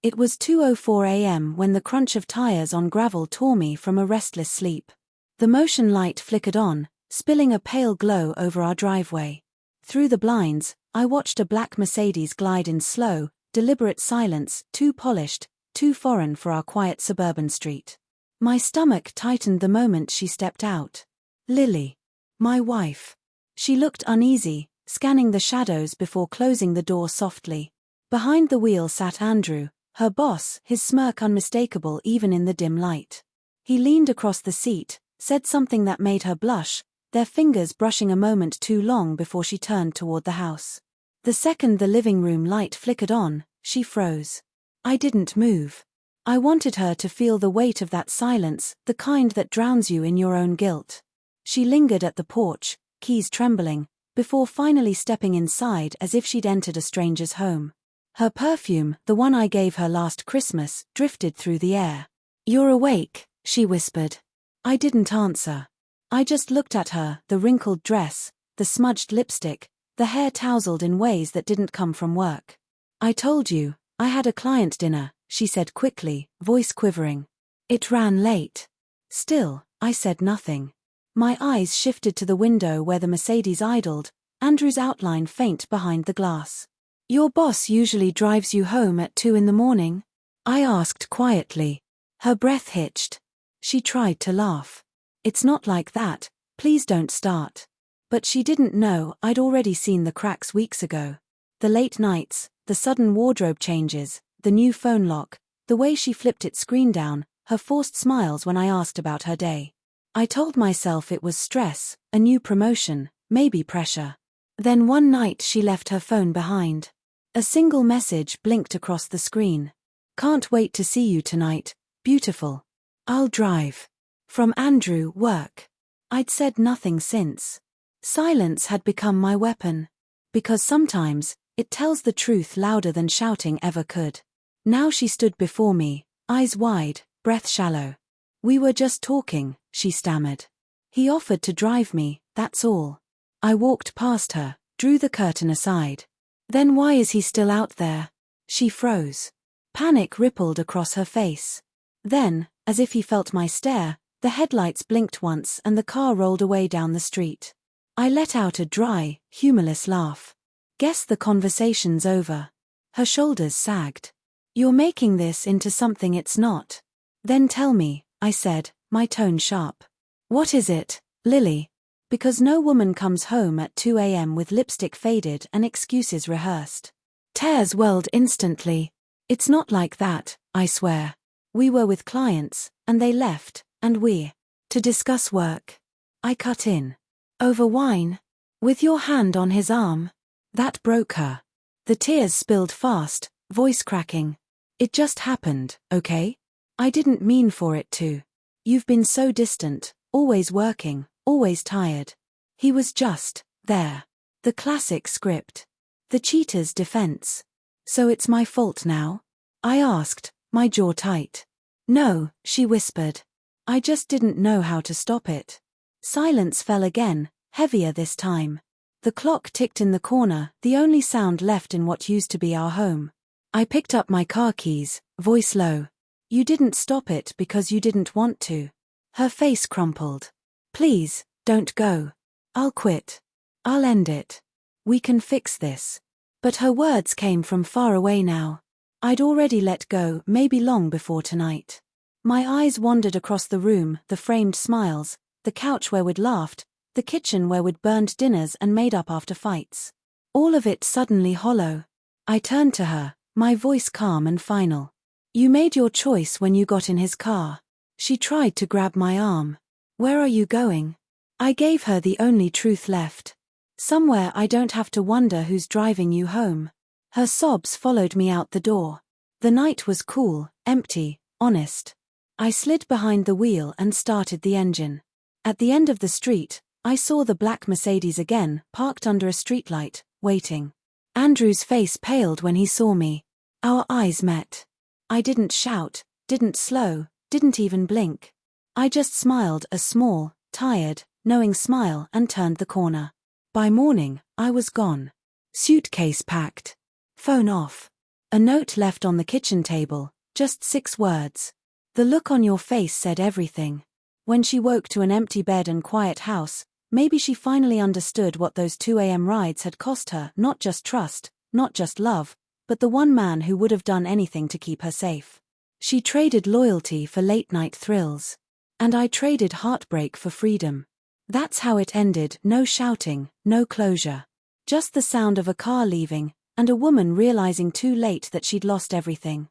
It was 2:04 a.m. when the crunch of tires on gravel tore me from a restless sleep. The motion light flickered on, spilling a pale glow over our driveway. Through the blinds, I watched a black Mercedes glide in slow, deliberate silence, too polished, too foreign for our quiet suburban street. My stomach tightened the moment she stepped out. Lily. My wife. She looked uneasy, scanning the shadows before closing the door softly. Behind the wheel sat Andrew, her boss, his smirk unmistakable even in the dim light. He leaned across the seat, said something that made her blush, their fingers brushing a moment too long before she turned toward the house. The second the living room light flickered on, she froze. I didn't move. I wanted her to feel the weight of that silence, the kind that drowns you in your own guilt. She lingered at the porch, keys trembling, before finally stepping inside as if she'd entered a stranger's home. Her perfume, the one I gave her last Christmas, drifted through the air. "You're awake," she whispered. I didn't answer. I just looked at her, the wrinkled dress, the smudged lipstick, the hair tousled in ways that didn't come from work. "I told you, I had a client dinner," she said quickly, voice quivering. "It ran late." Still, I said nothing. My eyes shifted to the window where the Mercedes idled, Andrew's outline faint behind the glass. "Your boss usually drives you home at 2 in the morning?" I asked quietly. Her breath hitched. She tried to laugh. "It's not like that, please don't start." But she didn't know I'd already seen the cracks weeks ago. The late nights, the sudden wardrobe changes, the new phone lock, the way she flipped its screen down, her forced smiles when I asked about her day. I told myself it was stress, a new promotion, maybe pressure. Then one night she left her phone behind. A single message blinked across the screen. "Can't wait to see you tonight, beautiful. I'll drive." From Andrew, work. I'd said nothing since. Silence had become my weapon. Because sometimes, it tells the truth louder than shouting ever could. Now she stood before me, eyes wide, breath shallow. "We were just talking," she stammered. "He offered to drive me, that's all." I walked past her, drew the curtain aside. "Then why is he still out there?" She froze. Panic rippled across her face. Then, as if he felt my stare, the headlights blinked once and the car rolled away down the street. I let out a dry, humorless laugh. "Guess the conversation's over." Her shoulders sagged. "You're making this into something it's not." "Then tell me," I said, my tone sharp. "What is it, Lily?" Because no woman comes home at 2 a.m. with lipstick faded and excuses rehearsed. Tears welled instantly. "It's not like that, I swear. We were with clients, and they left, and to discuss work." I cut in. "Over wine? With your hand on his arm?" That broke her. The tears spilled fast, voice cracking. "It just happened, okay? I didn't mean for it to. You've been so distant, always working, always tired." He was just there. The classic script. The cheater's defense. "So it's my fault now?" I asked, my jaw tight. "No," she whispered. "I just didn't know how to stop it." Silence fell again, heavier this time. The clock ticked in the corner, the only sound left in what used to be our home. I picked up my car keys, voice low. "You didn't stop it because you didn't want to." Her face crumpled. "Please, don't go. I'll quit. I'll end it. We can fix this." But her words came from far away now. I'd already let go, maybe long before tonight. My eyes wandered across the room, the framed smiles, the couch where we'd laughed, the kitchen where we'd burned dinners and made up after fights. All of it suddenly hollow. I turned to her, my voice calm and final. "You made your choice when you got in his car." She tried to grab my arm. "Where are you going?" I gave her the only truth left. "Somewhere I don't have to wonder who's driving you home." Her sobs followed me out the door. The night was cool, empty, honest. I slid behind the wheel and started the engine. At the end of the street, I saw the black Mercedes again, parked under a streetlight, waiting. Andrew's face paled when he saw me. Our eyes met. I didn't shout, didn't slow, didn't even blink. I just smiled a small, tired, knowing smile and turned the corner. By morning, I was gone. Suitcase packed. Phone off. A note left on the kitchen table, just 6 words. The look on your face said everything. When she woke to an empty bed and quiet house, maybe she finally understood what those 2 a.m. rides had cost her, not just trust, not just love, but the one man who would have done anything to keep her safe. She traded loyalty for late-night thrills. And I traded heartbreak for freedom. That's how it ended, no shouting, no closure. Just the sound of a car leaving, and a woman realizing too late that she'd lost everything.